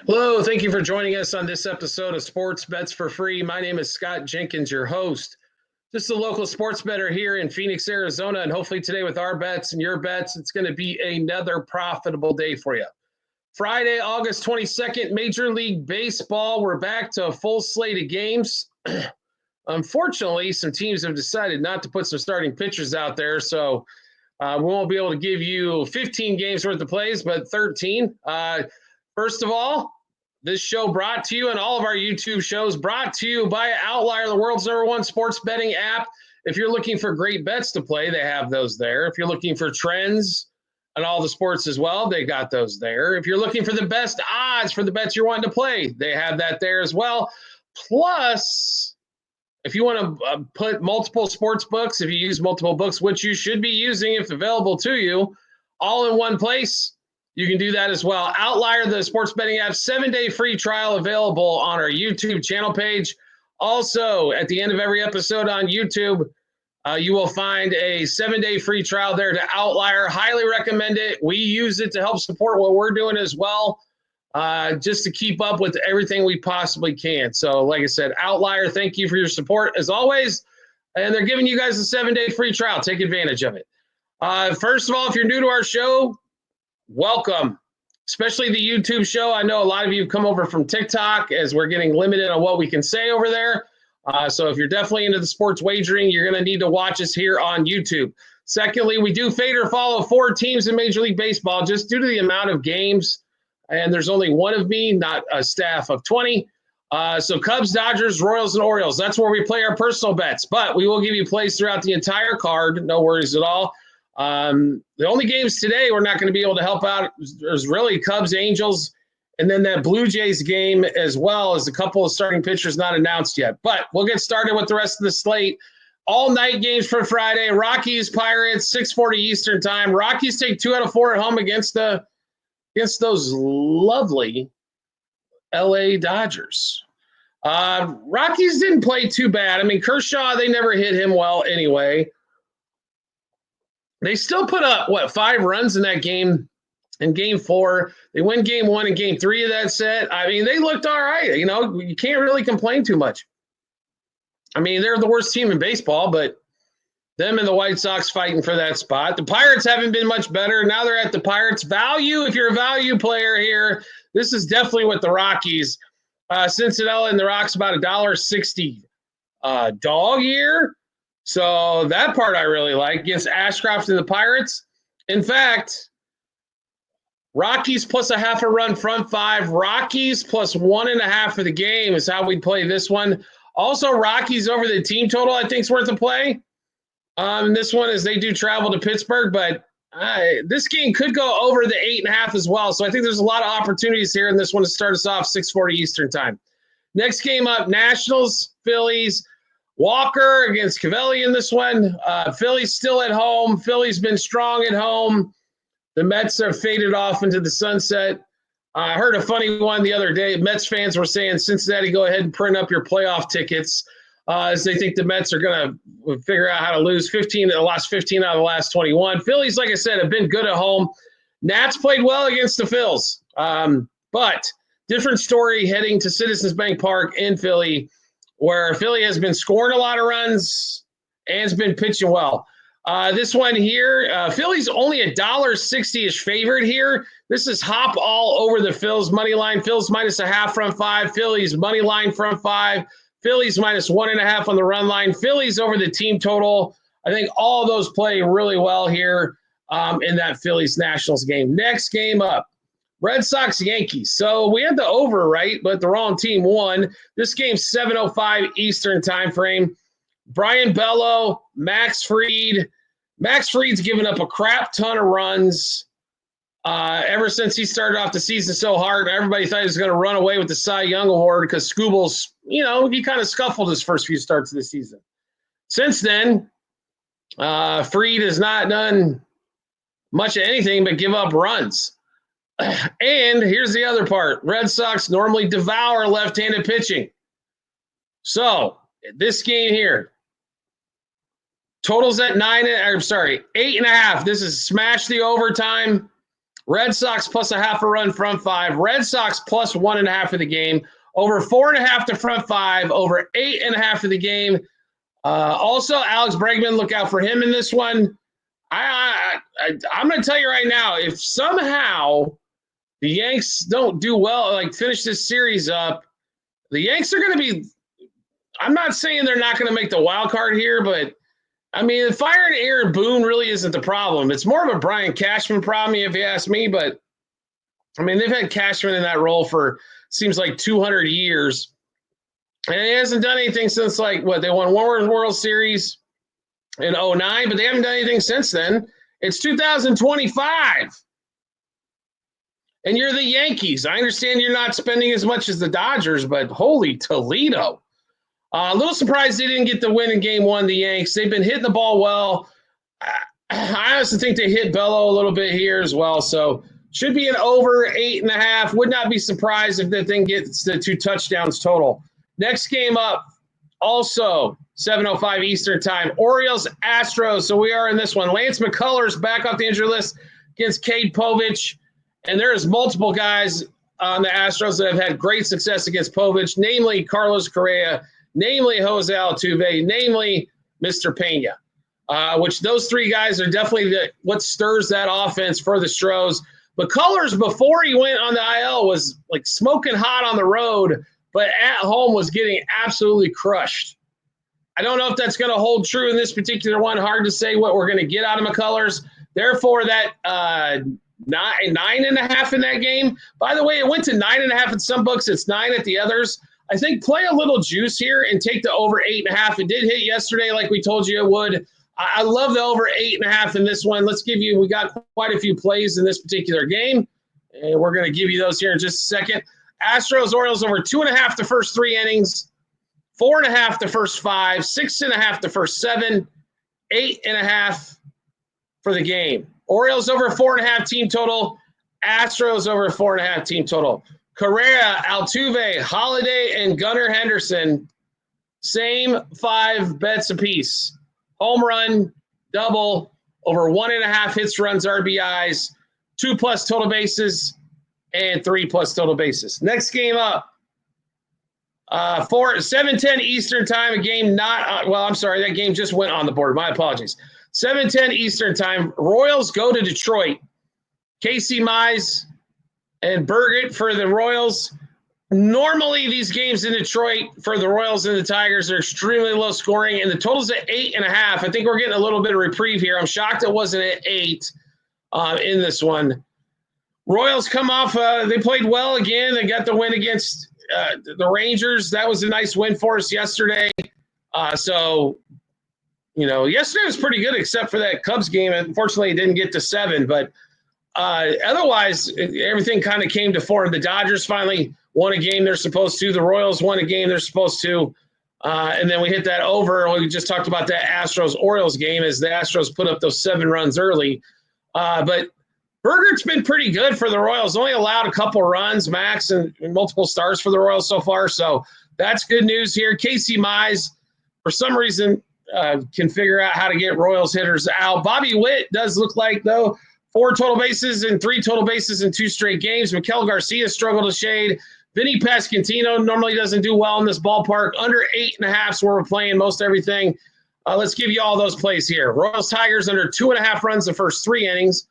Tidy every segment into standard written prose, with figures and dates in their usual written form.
Hello, thank you for joining us on this episode of Sports Bets for Free. My name is Scott Jenkins, your host. Just a local sports bettor here in Phoenix, Arizona, and hopefully today with our bets and your bets, it's going to be another profitable day for you. Friday, August 22nd, Major League Baseball. We're back to a full slate of games. Unfortunately, some teams have decided not to put some starting pitchers out there, so we won't be able to give you 15 games worth of plays, but 13. First of all, this show brought to you and all of our YouTube shows brought to you by Outlier, the world's #1 sports betting app. If you're looking for great bets to play, they have those there. If you're looking for trends and all the sports as well, they got those there. If you're looking for the best odds for the bets you're wanting to play, they have that there as well. Plus, if you want to put multiple sports books, if you use multiple books, which you should be using if available to you, all in one place, you can do that as well. Outlier, the sports betting app, 7-day free trial available on our YouTube channel page. Also, at the end of every episode on YouTube, you will find a 7-day free trial there to Outlier. Highly recommend it. We use it to help support what we're doing as well, just to keep up with everything we possibly can. So, like I said, Outlier, thank you for your support as always. And they're giving you guys a 7-day free trial. Take advantage of it. First of all, if you're new to our show, welcome, especially the YouTube show. I know a lot of you have come over from TikTok as we're getting limited on what we can say over there. So if you're definitely into the sports wagering, you're going to need to watch us here on YouTube. Secondly, we do fade or follow 4 teams in Major League Baseball just due to the amount of games. And there's only one of me, not a staff of 20. So Cubs, Dodgers, Royals, and Orioles. That's where we play our personal bets. But we will give you plays throughout the entire card. No worries at all. The only games today we're not going to be able to help out is really Cubs, Angels, and then that Blue Jays game as well as a couple of starting pitchers not announced yet. But we'll get started with the rest of the slate. All night games for Friday. Rockies, Pirates, 6:40 Eastern time. Rockies take 2 out of 4 at home against those lovely LA Dodgers. Rockies didn't play too bad. I mean, Kershaw, they never hit him well anyway. They still put up, 5 runs in that game in game 4. They win game 1 and game 3 of that set. I mean, they looked all right. You know, you can't really complain too much. I mean, they're the worst team in baseball, but them and the White Sox fighting for that spot. The Pirates haven't been much better. Now they're at the Pirates. Value, if you're a value player here, this is definitely with the Rockies. Cincinnati and the Rocks about $1.60 dog here. So that part I really like against Ashcroft and the Pirates. In fact, Rockies plus a half a run front 5. Rockies plus 1.5 for the game is how we'd play this one. Also, Rockies over the team total I think is worth a play. This one is they do travel to Pittsburgh, but this game could go over the 8.5 as well. So I think there's a lot of opportunities here in this one to start us off 6:40 Eastern time. Next game up, Nationals, Phillies. Walker against Cavalli in this one. Philly's still at home. Philly's been strong at home. The Mets are faded off into the sunset. I heard a funny one the other day. Mets fans were saying, Cincinnati, go ahead and print up your playoff tickets as they think the Mets are going to figure out how to lose 15. They lost 15 out of the last 21. Phillies, like I said, have been good at home. Nats played well against the Phils. But different story heading to Citizens Bank Park in Philly, where Philly has been scoring a lot of runs and has been pitching well. This one here, Philly's only $1.60-ish favorite here. This is hop all over the Phils money line. Phils minus a half front 5. Phillies money line front 5. Phillies minus 1.5 on the run line. Phillies over the team total. I think all of those play really well here in that Phillies-Nationals game. Next game up. Red Sox, Yankees. So we had the over, right? But the wrong team won. This game's 7:05 Eastern time frame. Brian Bello, Max Fried. Max Fried's given up a crap ton of runs ever since he started off the season so hard. Everybody thought he was going to run away with the Cy Young Award because Skubal's, he kind of scuffled his first few starts of the season. Since then, Fried has not done much of anything but give up runs. And here's the other part. Red Sox normally devour left-handed pitching. So this game here, totals at 8.5. This is smash the overtime. Red Sox plus a half a run front five. Red Sox plus 1.5 for the game. Over 4.5 to front five. Over 8.5 for the game. Also, Alex Bregman, look out for him in this one. I'm going to tell you right now, if somehow the Yanks don't do well, like finish this series up, the Yanks are going to be – I'm not saying they're not going to make the wild card here, but, I mean, firing Aaron Boone really isn't the problem. It's more of a Brian Cashman problem, if you ask me. But, I mean, they've had Cashman in that role for seems like 200 years. And he hasn't done anything since, like, what, they won one World Series in 2009, but they haven't done anything since then. It's 2025. And you're the Yankees. I understand you're not spending as much as the Dodgers, but holy Toledo. A little surprised they didn't get the win in game one, the Yanks. They've been hitting the ball well. I honestly think they hit Bello a little bit here as well. So should be an over 8.5. Would not be surprised if the thing gets the 2 touchdowns total. Next game up, also 7:05 Eastern time. Orioles, Astros. So we are in this one. Lance McCullers back off the injury list against Cade Povich. And there's multiple guys on the Astros that have had great success against Povich, namely Carlos Correa, namely Jose Altuve, namely Mr. Pena, which those 3 guys are definitely what stirs that offense for the Stros. McCullers, before he went on the IL, was like smoking hot on the road, but at home was getting absolutely crushed. I don't know if that's going to hold true in this particular one. Hard to say what we're going to get out of McCullers. Therefore, that 9.5 in that game. By the way, it went to 9.5 in some books. It's 9 at the others. I think play a little juice here and take the over 8.5. It did hit yesterday like we told you it would. I love the over 8.5 in this one. We got quite a few plays in this particular game, and we're going to give you those here in just a second. Astros, Orioles over 2.5 the first 3 innings, 4.5 the first 5, 6.5 the first 7, 8.5 for the game. Orioles over 4.5 team total. Astros over 4.5 team total. Correa, Altuve, Holiday, and Gunnar Henderson, same 5 bets apiece. Home run, double, over 1.5 hits, runs, RBIs, 2+ total bases, and 3+ total bases. Next game up, 7:10 Eastern time, a game not – that game just went on the board. My apologies. 7:10 Eastern time, Royals go to Detroit. Casey Mize and Burgett for the Royals. Normally, these games in Detroit for the Royals and the Tigers are extremely low scoring, and the total's at 8.5. I think we're getting a little bit of reprieve here. I'm shocked it wasn't at 8 in this one. Royals come off. They played well again. They got the win against the Rangers. That was a nice win for us yesterday. Yesterday was pretty good except for that Cubs game. Unfortunately, it didn't get to 7, but otherwise, everything kind of came to form. The Dodgers finally won a game they're supposed to. The Royals won a game they're supposed to. And then we hit that over. We just talked about that Astros-Orioles game as the Astros put up those 7 runs early. But Burgert's been pretty good for the Royals. Only allowed a couple runs, max, and multiple stars for the Royals so far. So that's good news here. Casey Mize, for some reason, can figure out how to get Royals hitters out. Bobby Witt does look like, though, 4 total bases and 3 total bases in 2 straight games. Miguel Garcia struggled to shade. Vinny Pasquantino normally doesn't do well in this ballpark. Under 8.5 is where we're playing most everything. Let's give you all those plays here. Royals Tigers under 2.5 runs the first 3 innings,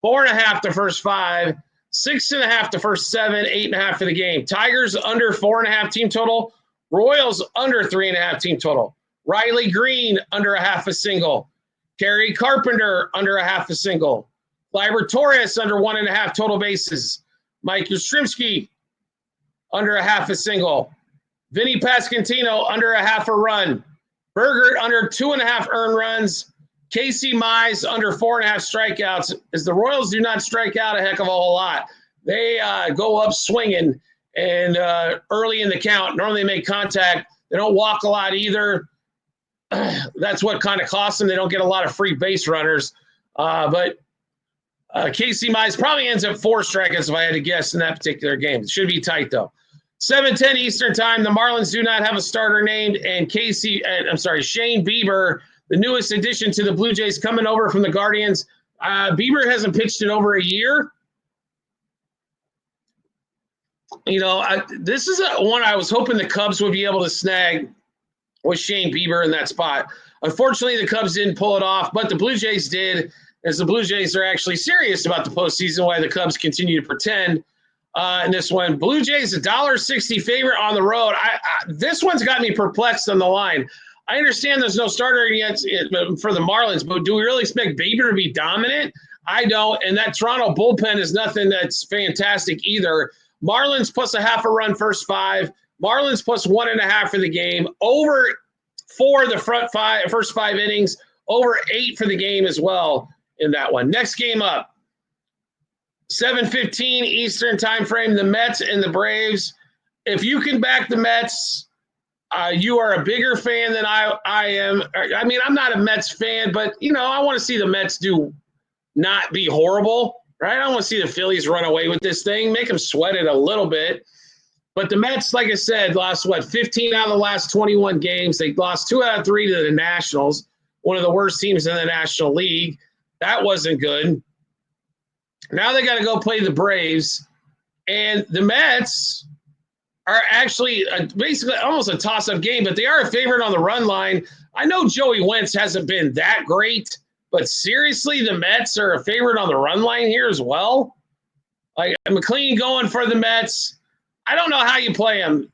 4.5 the first 5, 6.5 the first 7, 8.5 for the game. Tigers under 4.5 team total. Royals under 3.5 team total. Riley Green under 0.5 single. Kerry Carpenter under 0.5 single. Gleyber Torres under 1.5 total bases. Mike Yastrzemski under 0.5 single. Vinny Pasquantino under 0.5 run. Burgert under 2.5 earned runs. Casey Mize under 4.5 strikeouts. As the Royals do not strike out a heck of a whole lot. They go up swinging and early in the count. Normally they make contact. They don't walk a lot either. That's what kind of costs them. They don't get a lot of free base runners. But Casey Mize probably ends up 4 strikeouts if I had to guess in that particular game. It should be tight, though. 7:10 Eastern time. The Marlins do not have a starter named, and Shane Bieber, the newest addition to the Blue Jays, coming over from the Guardians. Bieber hasn't pitched in over a year. This is one I was hoping the Cubs would be able to snag with Shane Bieber in that spot. Unfortunately, the Cubs didn't pull it off, but the Blue Jays did, as the Blue Jays are actually serious about the postseason, why the Cubs continue to pretend. In this one, Blue Jays $1.60 favorite on the road. This one's got me perplexed on the line. I understand there's no starter yet for the Marlins, but do we really expect Bieber to be dominant? I don't, and that Toronto bullpen is nothing that's fantastic either. Marlins plus a half a run first five. Marlins plus 1.5 for the game. Over 4 the first 5 innings. Over 8 for the game as well in that one. Next game up, 7:15 Eastern time frame. The Mets and the Braves. If you can back the Mets, you are a bigger fan than I am. I mean, I'm not a Mets fan, but I want to see the Mets not be horrible, right? I want to see the Phillies run away with this thing, make them sweat it a little bit. But the Mets, like I said, lost 15 out of the last 21 games. They lost 2 out of 3 to the Nationals, one of the worst teams in the National League. That wasn't good. Now they got to go play the Braves, and the Mets are actually basically almost a toss-up game, but they are a favorite on the run line. I know Joey Wentz hasn't been that great, but seriously, the Mets are a favorite on the run line here as well. Like McLean going for the Mets. I don't know how you play them.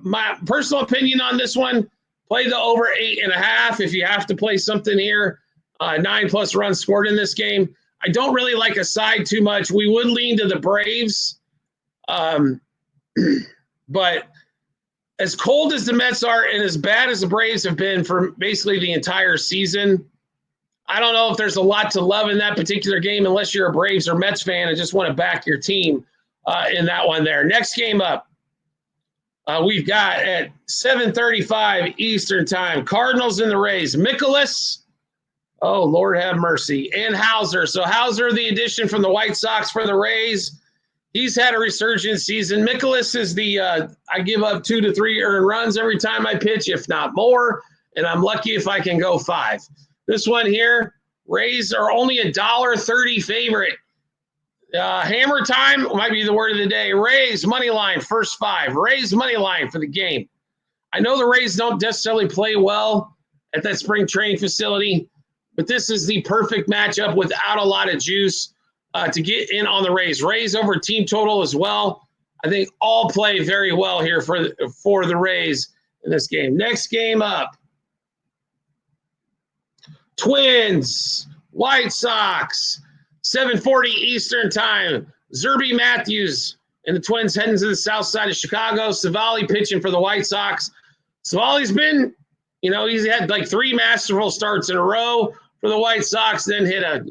My personal opinion on this one, play the over 8.5 if you have to play something here. 9+ runs scored in this game. I don't really like a side too much. We would lean to the Braves. But as cold as the Mets are and as bad as the Braves have been for basically the entire season, I don't know if there's a lot to love in that particular game unless you're a Braves or Mets fan and just want to back your team in that one there. Next game up, we've got at 7:35 Eastern time, Cardinals and the Rays. Mikolas, oh, Lord have mercy, and Hauser. So Hauser, the addition from the White Sox for the Rays. He's had a resurgent season. Mikolas is I give up 2 to 3 earned runs every time I pitch, if not more, and I'm lucky if I can go 5. This one here, Rays are only $1.30 favorite. Hammer time might be the word of the day. Rays money line, first 5. Rays money line for the game. I know the Rays don't necessarily play well at that spring training facility, but this is the perfect matchup without a lot of juice. To get in on the Rays. Rays over team total as well. I think all play very well here for the Rays in this game. Next game up, Twins, White Sox, 7:40 Eastern time. Zerby Matthews and the Twins heading to the south side of Chicago. Savali pitching for the White Sox. Savali's been, he's had like 3 masterful starts in a row for the White Sox, then hit a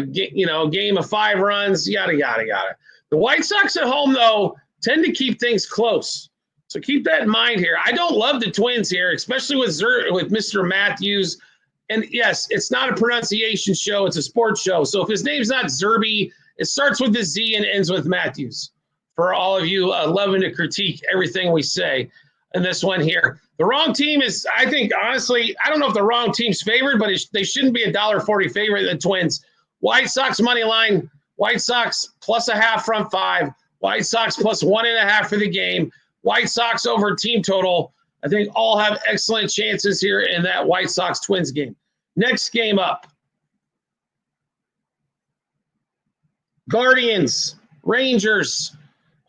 game of 5 runs, yada, yada, yada. The White Sox at home, though, tend to keep things close. So keep that in mind here. I don't love the Twins here, especially with Mr. Matthews. And, yes, it's not a pronunciation show. It's a sports show. So if his name's not Zerby, it starts with a Z and ends with Matthews. For all of you loving to critique everything we say in this one here. The wrong team is, I think, honestly, I don't know if the wrong team's favored, but they shouldn't be $1.40 favorite, the Twins. White Sox money line, White Sox plus a half front 5, White Sox plus 1.5 for the game, White Sox over team total. I think all have excellent chances here in that White Sox Twins game. Next game up, Guardians, Rangers.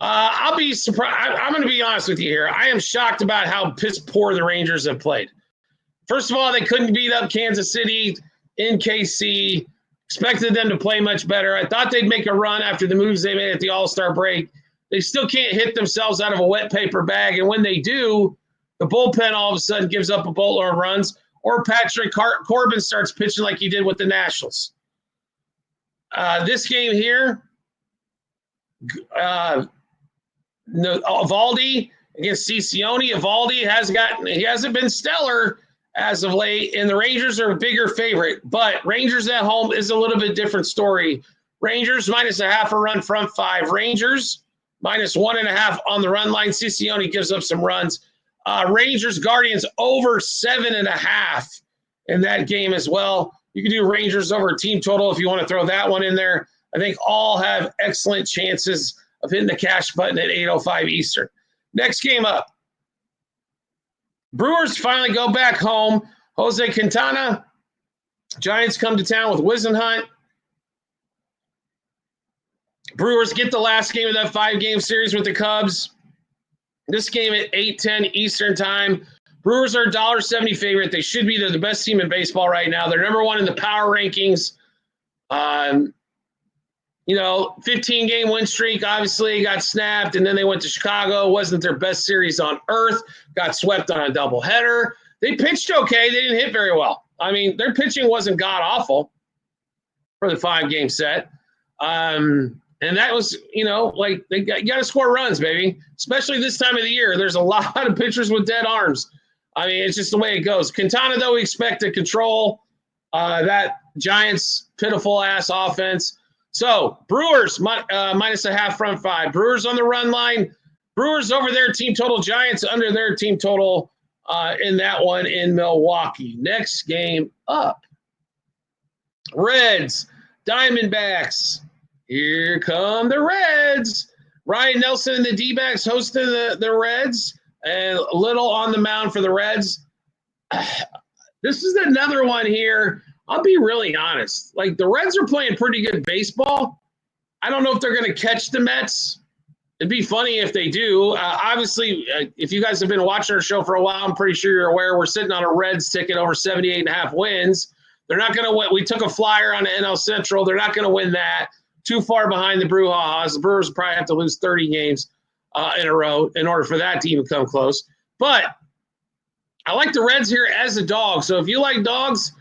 I'll be surprised. I'm going to be honest with you here. I am shocked about how piss poor the Rangers have played. First of all, they couldn't beat up Kansas City in KC. Expected them to play much better. I thought they'd make a run after the moves they made at the All-Star break. They still can't hit themselves out of a wet paper bag, and when they do, the bullpen all of a sudden gives up a boatload of runs, or Patrick Corbin starts pitching like he did with the Nationals. This game here, Eovaldi against Cicione. Eovaldi he hasn't been stellar as of late, and the Rangers are a bigger favorite, but Rangers at home is a little bit different story. Rangers minus a half a run front 5. Rangers minus 1.5 on the run line. Cicione gives up some runs. Rangers Guardians over 7.5 in that game as well. You can do Rangers over team total if you want to throw that one in there. I think all have excellent chances of hitting the cash button at 8:05 Eastern. Next game up. Brewers finally go back home. Jose Quintana. Giants come to town with Wisenhunt. Brewers get the last game of that 5-game series with the Cubs. This game at 8:10 Eastern time. Brewers are $1.70 favorite. They should be. They're the best team in baseball right now. They're number 1 in the power rankings. 15-game win streak obviously got snapped, and then they went to Chicago. Wasn't their best series on earth. Got swept on a doubleheader. They pitched okay. They didn't hit very well. I mean, their pitching wasn't god-awful for the 5-game set. And that was, you got to score runs, baby, especially this time of the year. There's a lot of pitchers with dead arms. I mean, it's just the way it goes. Quintana, though, we expect to control that Giants' pitiful-ass offense. So, Brewers minus a half front 5. Brewers on the run line. Brewers over their team total. Giants under their team total in that one in Milwaukee. Next game up. Reds, Diamondbacks. Here come the Reds. Ryan Nelson and the D-backs hosting the Reds. And Little on the mound for the Reds. This is another one here. I'll be really honest. Like, the Reds are playing pretty good baseball. I don't know if they're going to catch the Mets. It'd be funny if they do. Obviously, if you guys have been watching our show for a while, I'm pretty sure you're aware we're sitting on a Reds ticket over 78.5 wins. They're not going to win. We took a flyer on the NL Central. They're not going to win that. Too far behind the Brouhahas. The Brewers probably have to lose 30 games in a row in order for that to even come close. But I like the Reds here as a dog. So if you like dogs,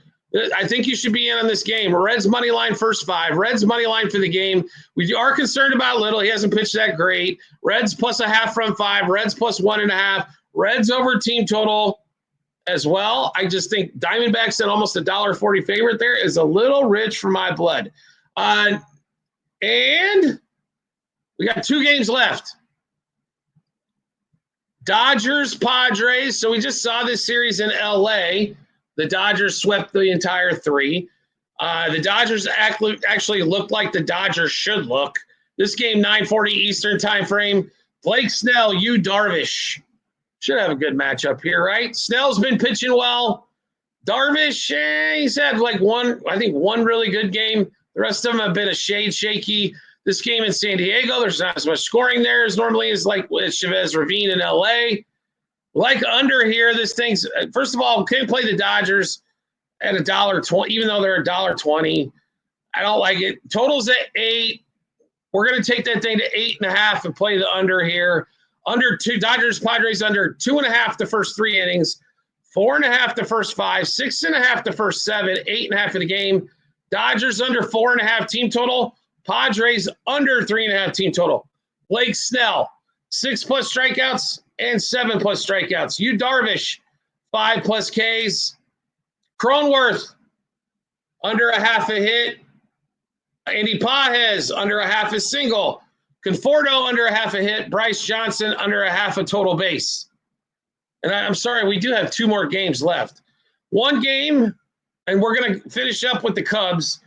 I think you should be in on this game. Reds money line first 5. Reds money line for the game. We are concerned about Little. He hasn't pitched that great. Reds plus a half front 5. Reds plus 1.5. Reds over team total as well. I just think Diamondbacks at almost $1.40 favorite there is a little rich for my blood. And we got 2 games left. Dodgers, Padres. So we just saw this series in L.A. The Dodgers swept the entire 3. The Dodgers actually looked like the Dodgers should look. This game, 9:40 Eastern time frame. Blake Snell, Yu Darvish. Should have a good matchup here, right? Snell's been pitching well. Darvish, he's had one really good game. The rest of them have been a shade shaky. This game in San Diego, there's not as much scoring there as normally is like with Chavez Ravine in L.A. Like under here, this thing's – first of all, can't play the Dodgers at $1.20, even though they're $1.20. I don't like it. Total's at 8. We're going to take that thing to 8.5 and play the under here. Under 2, Dodgers, Padres under 2.5 the first 3 innings, 4.5 the first 5, 6.5 the first 7, 8.5 in the game. Dodgers under 4.5 team total. Padres under 3.5 team total. Blake Snell, 6+ strikeouts and 7+ strikeouts. Yu Darvish, 5+ Ks. Cronenworth, under a half a hit. Andy Pages, under a half a single. Conforto, under a half a hit. Bryce Johnson, under a half a total base. And I'm sorry, we do have 2 more games left. 1 game, and we're going to finish up with the Cubs.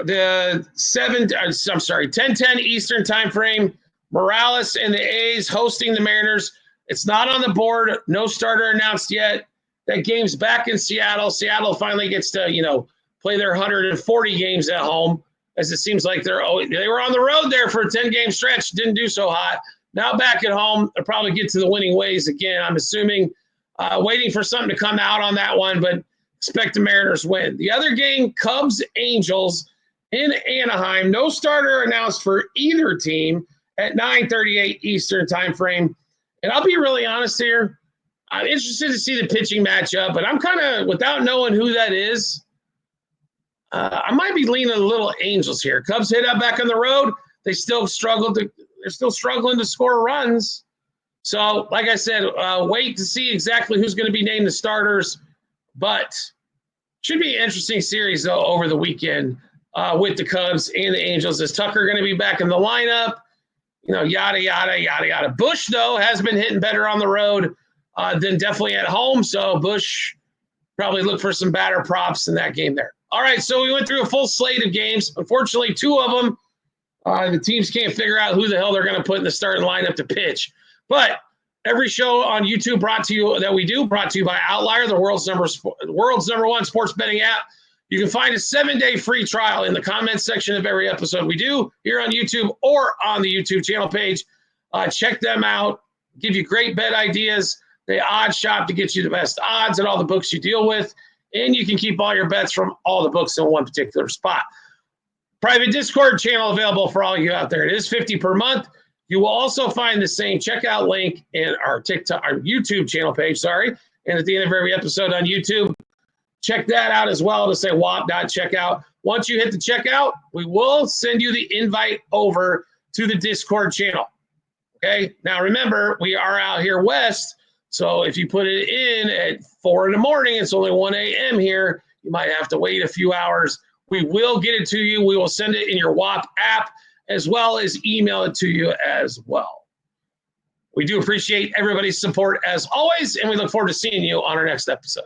The 10:10 Eastern time frame. Morales and the A's hosting the Mariners. It's not on the board. No starter announced yet. That game's back in Seattle. Seattle finally gets to, play their 140 games at home, as it seems like they were on the road there for a 10-game stretch. Didn't do so hot. Now back at home, they'll probably get to the winning ways again. I'm assuming, waiting for something to come out on that one, but expect the Mariners win. The other game, Cubs-Angels in Anaheim. No starter announced for either team at 9:38 Eastern time frame. And I'll be really honest here. I'm interested to see the pitching matchup, but I'm kind of, without knowing who that is, I might be leaning a little Angels here. Cubs hit up back on the road. They're still struggling to score runs. So, like I said, wait to see exactly who's going to be named the starters. But should be an interesting series, though, over the weekend with the Cubs and the Angels. Is Tucker going to be back in the lineup? Yada, yada, yada, yada. Bush, though, has been hitting better on the road than definitely at home. So Bush probably look for some batter props in that game there. All right, so we went through a full slate of games. Unfortunately, 2 of them The teams can't figure out who the hell they're going to put in the starting lineup to pitch. But every show on YouTube brought to you by Outlier, the world's number one sports betting app. You can find a 7-day free trial in the comments section of every episode we do here on YouTube or on the YouTube channel page. Check them out. Give you great bet ideas. They odds shop to get you the best odds at all the books you deal with. And you can keep all your bets from all the books in one particular spot. Private Discord channel available for all you out there. It is $50 per month. You will also find the same checkout link in our YouTube channel page, and at the end of every episode on YouTube. Check that out as well to say WAP.checkout. Once you hit the checkout, we will send you the invite over to the Discord channel. Okay? Now remember, we are out here west, so if you put it in at 4 in the morning, it's only 1 a.m. here, you might have to wait a few hours. We will get it to you. We will send it in your WAP app as well as email it to you as well. We do appreciate everybody's support as always, and we look forward to seeing you on our next episode.